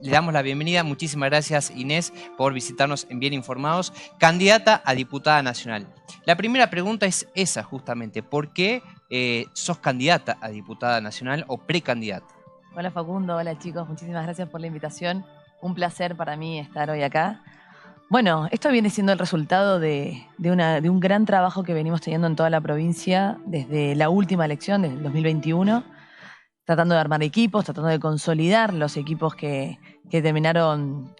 Le damos la bienvenida. Muchísimas gracias, Inés, por visitarnos en Bien Informados. Candidata a diputada nacional. La primera pregunta es esa, justamente. ¿Por qué sos candidata a diputada nacional o precandidata? Hola Facundo, hola chicos, muchísimas gracias por la invitación. Un placer para mí estar hoy acá. Bueno, esto viene siendo el resultado de un gran trabajo que venimos teniendo en toda la provincia desde la última elección, desde el 2021, tratando de armar equipos, tratando de consolidar los equipos que terminaron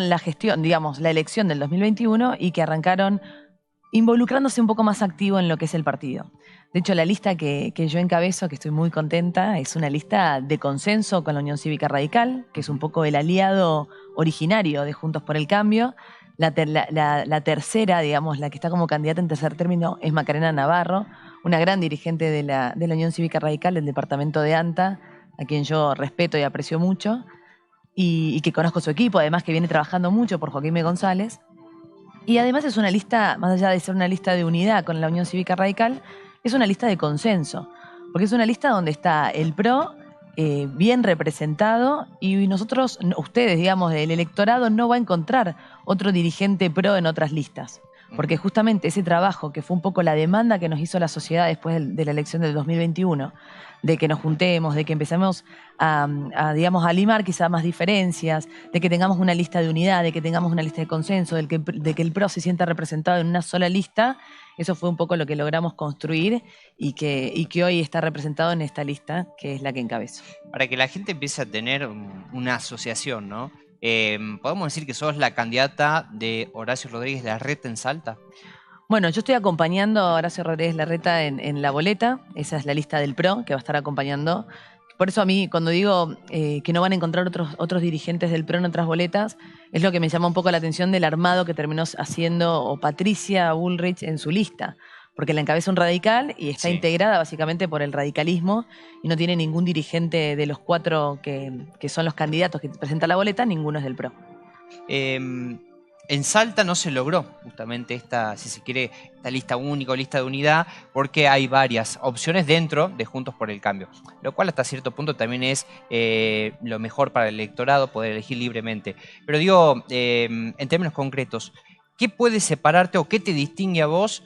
la gestión, digamos, la elección del 2021 y que arrancaron involucrándose un poco más activo en lo que es el partido. De hecho, la lista que yo encabezo, que estoy muy contenta, es una lista de consenso con la Unión Cívica Radical, que es un poco el aliado originario de Juntos por el Cambio. La tercera, digamos, la que está como candidata en tercer término, es Macarena Navarro, una gran dirigente de la Unión Cívica Radical del departamento de ANTA, a quien yo respeto y aprecio mucho, y que conozco su equipo, además que viene trabajando mucho por Joaquín González. Y además es una lista, más allá de ser una lista de unidad con la Unión Cívica Radical, es una lista de consenso, porque es una lista donde está el PRO bien representado y nosotros, ustedes, digamos, el electorado no va a encontrar otro dirigente PRO en otras listas, porque justamente ese trabajo, que fue un poco la demanda que nos hizo la sociedad después de la elección del 2021, de que nos juntemos, de que empecemos digamos, a limar quizá más diferencias, de que tengamos una lista de unidad, de que tengamos una lista de consenso, de que el PRO se sienta representado en una sola lista. Eso fue un poco lo que logramos construir y que hoy está representado en esta lista, que es la que encabezo. Para que la gente empiece a tener una asociación, ¿no? ¿Podemos decir que sos la candidata de Horacio Rodríguez Larreta en Salta? Bueno, yo estoy acompañando a Horacio Rodríguez Larreta en la boleta. Esa es la lista del PRO que va a estar acompañando. Por eso a mí, cuando digo que no van a encontrar otros dirigentes del PRO en otras boletas, es lo que me llama un poco la atención del armado que terminó haciendo Patricia Bullrich en su lista. Porque la encabeza un radical y está integrada básicamente por el radicalismo y no tiene ningún dirigente de los cuatro que son los candidatos que presentan la boleta, ninguno es del PRO. En Salta no se logró justamente esta, si se quiere, esta lista única o lista de unidad, porque hay varias opciones dentro de Juntos por el Cambio, lo cual hasta cierto punto también es lo mejor para el electorado, poder elegir libremente. Pero digo, en términos concretos, ¿qué puede separarte o qué te distingue a vos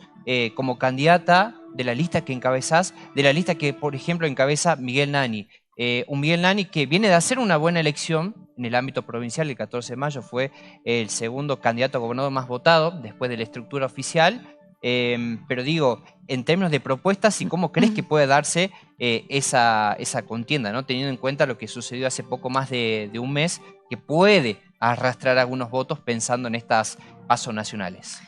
como candidata de la lista que encabezás, de la lista que, por ejemplo, encabeza Miguel Nani? Un Miguel Nani que viene de hacer una buena elección en el ámbito provincial. El 14 de mayo fue el segundo candidato a gobernador más votado después de la estructura oficial. Pero digo, en términos de propuestas y cómo crees que puede darse esa contienda, ¿no? Teniendo en cuenta lo que sucedió hace poco más de un mes, que puede arrastrar algunos votos pensando en estas pasos nacionales.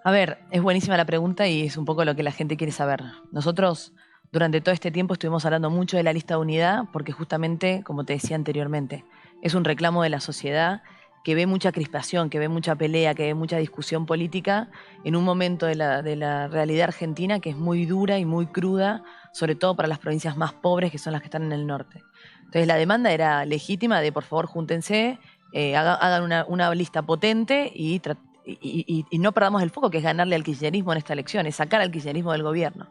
A ver, es buenísima la pregunta y es un poco lo que la gente quiere saber. Nosotros durante todo este tiempo estuvimos hablando mucho de la lista de unidad porque justamente, como te decía anteriormente, es un reclamo de la sociedad que ve mucha crispación, que ve mucha pelea, que ve mucha discusión política en un momento de la realidad argentina que es muy dura y muy cruda, sobre todo para las provincias más pobres que son las que están en el norte. Entonces la demanda era legítima de por favor júntense, hagan una lista potente y no perdamos el foco, que es ganarle al kirchnerismo en esta elección, es sacar al kirchnerismo del gobierno.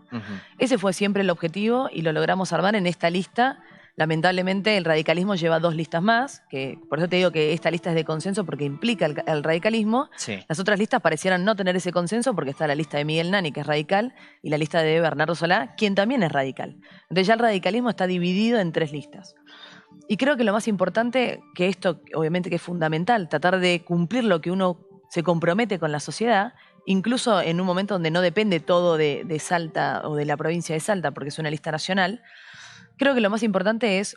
Ese fue siempre el objetivo y lo logramos armar en esta lista. Lamentablemente el radicalismo lleva dos listas más, que por eso te digo que esta lista es de consenso porque implica el radicalismo. Sí. Las otras listas parecieran no tener ese consenso porque está la lista de Miguel Nani, que es radical, y la lista de Bernardo Solá, quien también es radical. Entonces ya el radicalismo está dividido en tres listas. Y creo que lo más importante, que esto obviamente que es fundamental, tratar de cumplir lo que uno se compromete con la sociedad, incluso en un momento donde no depende todo de Salta o de la provincia de Salta, porque es una lista nacional. Creo que lo más importante es,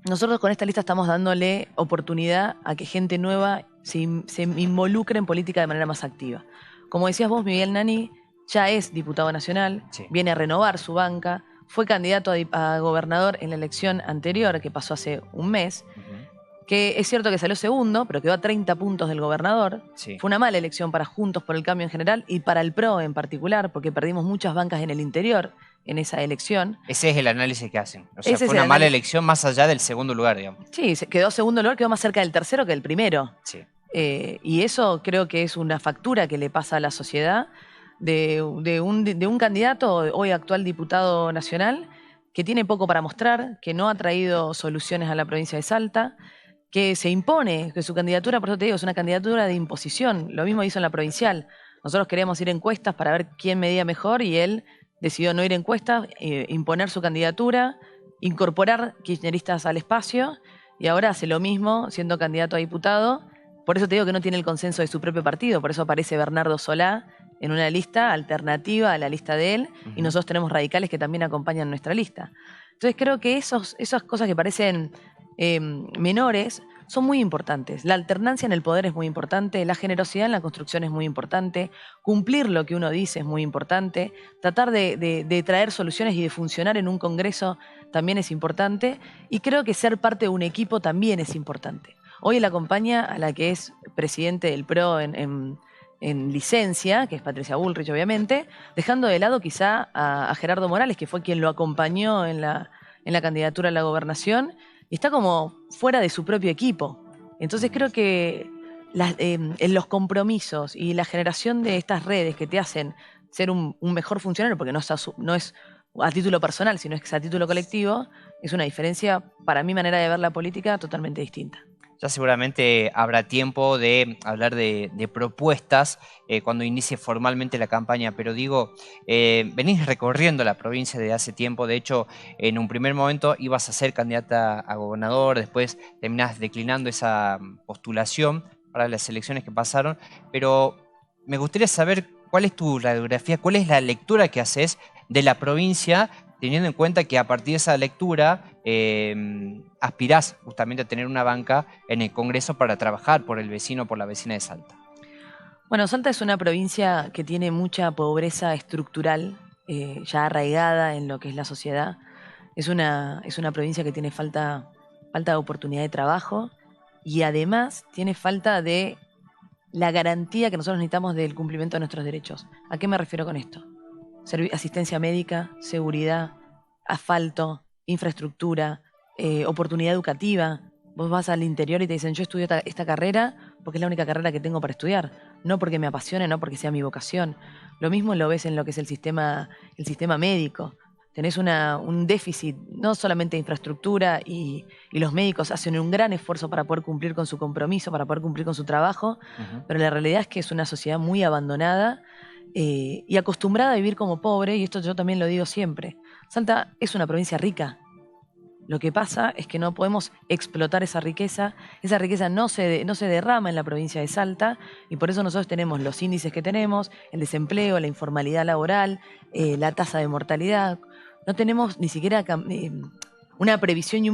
nosotros con esta lista estamos dándole oportunidad a que gente nueva se involucre en política de manera más activa. Como decías vos, Miguel Nani ya es diputado nacional, viene a renovar su banca, fue candidato a gobernador en la elección anterior, que pasó hace un mes, que es cierto que salió segundo, pero quedó a 30 puntos del gobernador. Fue una mala elección para Juntos por el Cambio en general y para el PRO en particular, porque perdimos muchas bancas en el interior en esa elección. Ese es el análisis que hacen. O sea, fue una mala elección más allá del segundo lugar, digamos. Sí, quedó segundo lugar, quedó más cerca del tercero que del primero. Y eso creo que es una factura que le pasa a la sociedad de un candidato, hoy actual diputado nacional, que tiene poco para mostrar, que no ha traído soluciones a la provincia de Salta, que se impone, que su candidatura, por eso te digo, es una candidatura de imposición. Lo mismo hizo en la provincial. Nosotros queríamos ir a encuestas para ver quién medía mejor y él decidió no ir a encuestas, imponer su candidatura, incorporar kirchneristas al espacio y ahora hace lo mismo siendo candidato a diputado. Por eso te digo que no tiene el consenso de su propio partido, por eso aparece Bernardo Solá en una lista alternativa a la lista de él y nosotros tenemos radicales que también acompañan nuestra lista. Entonces creo que esas cosas que parecen menores son muy importantes. La alternancia en el poder es muy importante, la generosidad en la construcción es muy importante, cumplir lo que uno dice es muy importante, tratar de traer soluciones y de funcionar en un congreso también es importante y creo que ser parte de un equipo también es importante. Hoy él acompaña a la que es presidente del PRO en licencia, que es Patricia Bullrich obviamente, dejando de lado quizá a Gerardo Morales, que fue quien lo acompañó en la candidatura a la gobernación, y está como fuera de su propio equipo. Entonces creo que en los compromisos y la generación de estas redes que te hacen ser un mejor funcionario, porque no es a título personal, sino es a título colectivo, es una diferencia, para mi manera de ver la política, totalmente distinta. Ya seguramente habrá tiempo de hablar de propuestas cuando inicie formalmente la campaña, pero digo, venís recorriendo la provincia desde hace tiempo. De hecho, en un primer momento ibas a ser candidata a gobernador, después terminás declinando esa postulación para las elecciones que pasaron, pero me gustaría saber cuál es tu radiografía, cuál es la lectura que haces de la provincia, teniendo en cuenta que a partir de esa lectura aspirás justamente a tener una banca en el Congreso para trabajar por el vecino o por la vecina de Salta. Bueno, Salta es una provincia que tiene mucha pobreza estructural, ya arraigada en lo que es la sociedad. Es una provincia que tiene falta de oportunidad de trabajo y además tiene falta de la garantía que nosotros necesitamos del cumplimiento de nuestros derechos. ¿A qué me refiero con esto? Asistencia médica, seguridad, asfalto, infraestructura, oportunidad educativa. Vos vas al interior y te dicen, yo estudio esta carrera porque es la única carrera que tengo para estudiar, no porque me apasione, no porque sea mi vocación. Lo mismo lo ves en lo que es el sistema médico. Tenés un déficit, no solamente de infraestructura, y los médicos hacen un gran esfuerzo para poder cumplir con su compromiso, para poder cumplir con su trabajo, pero la realidad es que es una sociedad muy abandonada y acostumbrada a vivir como pobre, y esto yo también lo digo siempre. Salta es una provincia rica. Lo que pasa es que no podemos explotar esa riqueza no se derrama en la provincia de Salta, y por eso nosotros tenemos los índices que tenemos, el desempleo, la informalidad laboral, la tasa de mortalidad. No tenemos ni siquiera una previsión y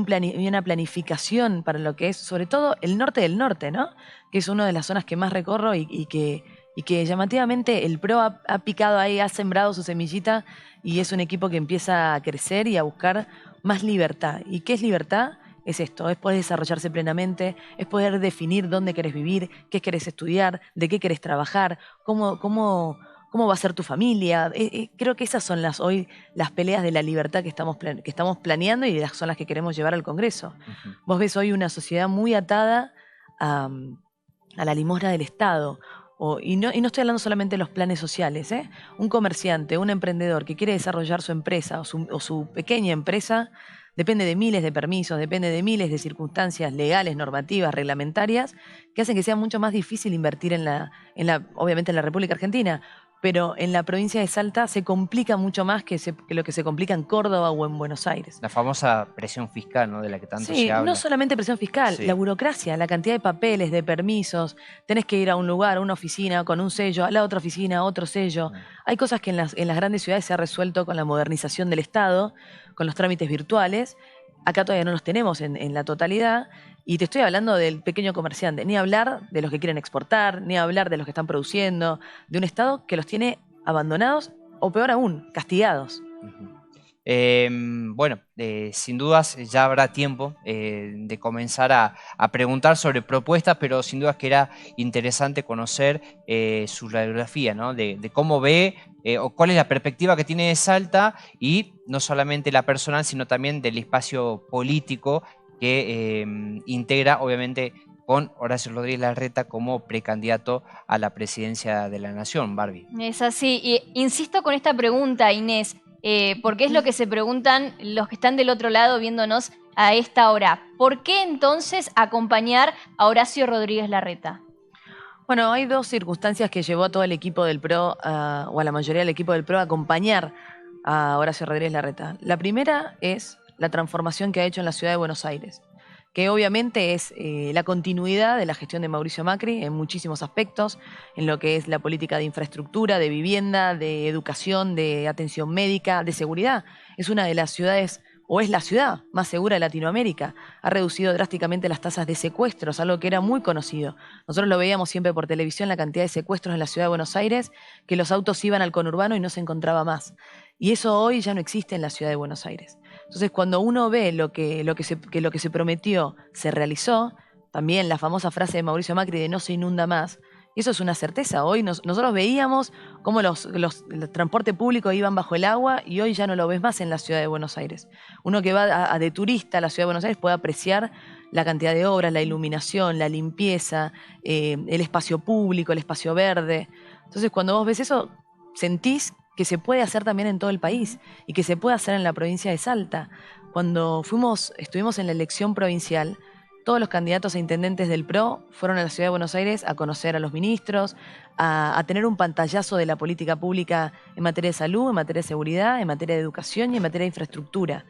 una planificación para lo que es, sobre todo, el norte del norte, ¿no? Que es una de las zonas que más recorro y que llamativamente el PRO ha picado ahí, ha sembrado su semillita y es un equipo que empieza a crecer y a buscar más libertad. ¿Y qué es libertad? Es esto, es poder desarrollarse plenamente, es poder definir dónde querés vivir, qué querés estudiar, de qué querés trabajar, cómo va a ser tu familia. Creo que esas son hoy las peleas de la libertad que estamos planeando y son las que queremos llevar al Congreso. Vos ves hoy una sociedad muy atada a la limosna del Estado. Y no estoy hablando solamente de los planes sociales, ¿eh? Un comerciante, un emprendedor que quiere desarrollar su empresa o su pequeña empresa, depende de miles de permisos, depende de miles de circunstancias legales, normativas, reglamentarias, que hacen que sea mucho más difícil invertir obviamente en la República Argentina, pero en la provincia de Salta se complica mucho más que lo que se complica en Córdoba o en Buenos Aires. La famosa presión fiscal, ¿no? De la que tanto Sí, se habla. no solamente presión fiscal, Sí. la burocracia, la cantidad de papeles, de permisos, tenés que ir a un lugar, a una oficina con un sello, a la otra oficina, otro sello. Hay cosas que en las grandes ciudades se ha resuelto con la modernización del Estado, con los trámites virtuales. Acá todavía no los tenemos en la totalidad. Y te estoy hablando del pequeño comerciante, ni hablar de los que quieren exportar, ni hablar de los que están produciendo, de un Estado que los tiene abandonados o peor aún, castigados. Bueno, sin dudas ya habrá tiempo de comenzar a preguntar sobre propuestas, pero sin dudas que era interesante conocer su radiografía, ¿no? De cómo ve o cuál es la perspectiva que tiene de Salta, y no solamente la personal, sino también del espacio político que integra, obviamente, con Horacio Rodríguez Larreta como precandidato a la presidencia de la Nación, Barbie. Es así. Y insisto con esta pregunta, Inés, porque es lo que se preguntan los que están del otro lado viéndonos a esta hora. ¿Por qué entonces acompañar a Horacio Rodríguez Larreta? Bueno, hay dos circunstancias que llevó a todo el equipo del PRO, o a la mayoría del equipo del PRO, a acompañar a Horacio Rodríguez Larreta. La primera es la transformación que ha hecho en la ciudad de Buenos Aires, que obviamente es la continuidad de la gestión de Mauricio Macri en muchísimos aspectos, en lo que es la política de infraestructura, de vivienda, de educación, de atención médica, de seguridad. Es una de las ciudades, o es la ciudad más segura de Latinoamérica. Ha reducido drásticamente las tasas de secuestros, algo que era muy conocido. Nosotros lo veíamos siempre por televisión, la cantidad de secuestros en la ciudad de Buenos Aires, que los autos iban al conurbano y no se encontraba más. Y eso hoy ya no existe en la ciudad de Buenos Aires. Entonces, cuando uno ve lo que se prometió se realizó, también la famosa frase de Mauricio Macri de no se inunda más, y eso es una certeza. Hoy nosotros veíamos cómo el transporte público iban bajo el agua y hoy ya no lo ves más en la ciudad de Buenos Aires. Uno que va de turista a la ciudad de Buenos Aires puede apreciar la cantidad de obras, la iluminación, la limpieza, el espacio público, el espacio verde. Entonces, cuando vos ves eso, sentís que se puede hacer también en todo el país y que se puede hacer en la provincia de Salta. Cuando estuvimos en la elección provincial, todos los candidatos a intendentes del PRO fueron a la ciudad de Buenos Aires a conocer a los ministros, a tener un pantallazo de la política pública en materia de salud, en materia de seguridad, en materia de educación y en materia de infraestructura.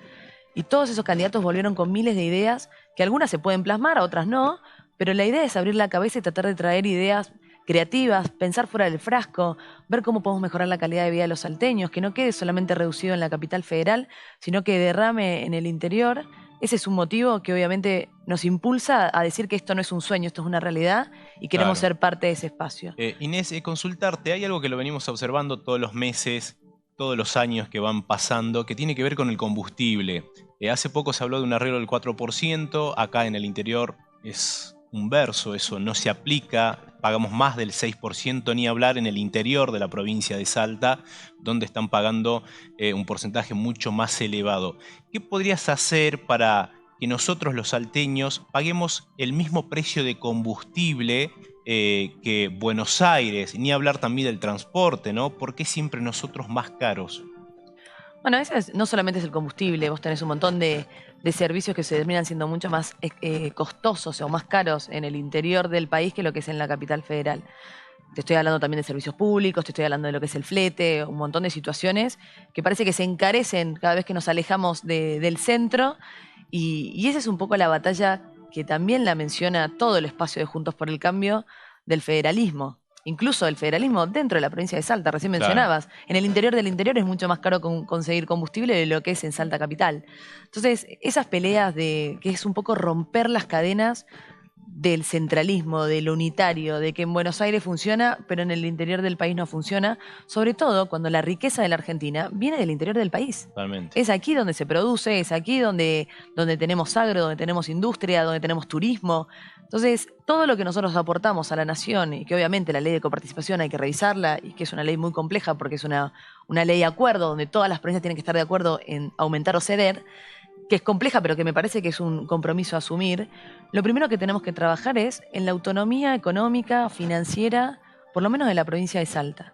Y todos esos candidatos volvieron con miles de ideas, que algunas se pueden plasmar, a otras no, pero la idea es abrir la cabeza y tratar de traer ideas creativas, pensar fuera del frasco, ver cómo podemos mejorar la calidad de vida de los salteños, que no quede solamente reducido en la capital federal, sino que derrame en el interior. Ese es un motivo que obviamente nos impulsa a decir que esto no es un sueño, esto es una realidad y queremos ser parte de ese espacio. Inés, consultarte, hay algo que lo venimos observando todos los meses, todos los años que van pasando, que tiene que ver con el combustible. Hace poco se habló de un arreglo del 4%, acá en el interior es un verso, eso no se aplica, pagamos más del 6%, ni hablar en el interior de la provincia de Salta, donde están pagando un porcentaje mucho más elevado. ¿Qué podrías hacer para que nosotros los salteños paguemos el mismo precio de combustible que Buenos Aires? Ni hablar también del transporte, ¿no? ¿Por qué siempre nosotros más caros? Bueno, no solamente es el combustible, vos tenés un montón de servicios que se terminan siendo mucho más costosos o más caros en el interior del país que lo que es en la capital federal. Te estoy hablando también de servicios públicos, te estoy hablando de lo que es el flete, un montón de situaciones que parece que se encarecen cada vez que nos alejamos del centro y esa es un poco la batalla que también la menciona todo el espacio de Juntos por el Cambio del federalismo. Incluso el federalismo dentro de la provincia de Salta, recién mencionabas. Claro. En el interior del interior es mucho más caro conseguir combustible de lo que es en Salta capital. Entonces, esas peleas que es un poco romper las cadenas del centralismo, del unitario, de que en Buenos Aires funciona, pero en el interior del país no funciona, sobre todo cuando la riqueza de la Argentina viene del interior del país. Totalmente. Es aquí donde se produce, es aquí donde tenemos agro, donde tenemos industria, donde tenemos turismo. Entonces, todo lo que nosotros aportamos a la nación, y que obviamente la ley de coparticipación hay que revisarla, y que es una ley muy compleja porque es una ley de acuerdo, donde todas las provincias tienen que estar de acuerdo en aumentar o ceder, que es compleja, pero que me parece que es un compromiso a asumir, lo primero que tenemos que trabajar es en la autonomía económica, financiera, por lo menos de la provincia de Salta.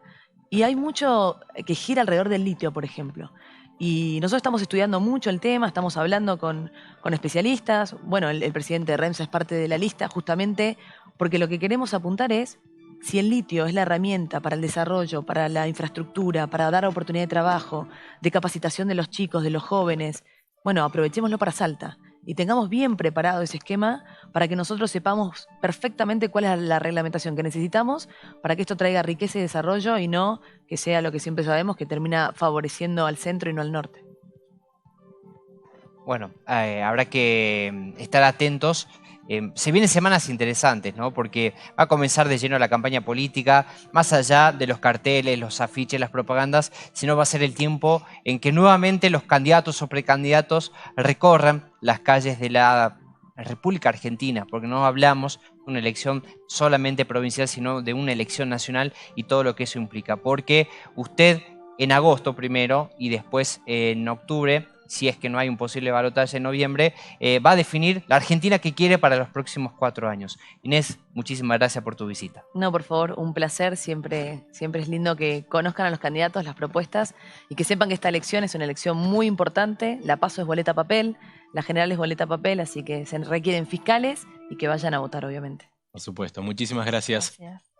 Y hay mucho que gira alrededor del litio, por ejemplo. Y nosotros estamos estudiando mucho el tema, estamos hablando con especialistas. Bueno, el presidente de REMSA es parte de la lista, justamente porque lo que queremos apuntar es si el litio es la herramienta para el desarrollo, para la infraestructura, para dar oportunidad de trabajo, de capacitación de los chicos, de los jóvenes. Bueno, aprovechémoslo para Salta y tengamos bien preparado ese esquema para que nosotros sepamos perfectamente cuál es la reglamentación que necesitamos para que esto traiga riqueza y desarrollo y no que sea lo que siempre sabemos, que termina favoreciendo al centro y no al norte. Bueno, habrá que estar atentos. Se vienen semanas interesantes, ¿no? Porque va a comenzar de lleno la campaña política, más allá de los carteles, los afiches, las propagandas, sino va a ser el tiempo en que nuevamente los candidatos o precandidatos recorran las calles de la República Argentina, porque no hablamos de una elección solamente provincial, sino de una elección nacional y todo lo que eso implica. Porque usted en agosto primero y después en octubre si es que no hay un posible balotaje en noviembre, va a definir la Argentina que quiere para los próximos 4 años. Inés, muchísimas gracias por tu visita. No, por favor, un placer. Siempre es lindo que conozcan a los candidatos, las propuestas y que sepan que esta elección es una elección muy importante. La PASO es boleta papel, la general es boleta papel, así que se requieren fiscales y que vayan a votar, obviamente. Por supuesto. Muchísimas gracias. Gracias.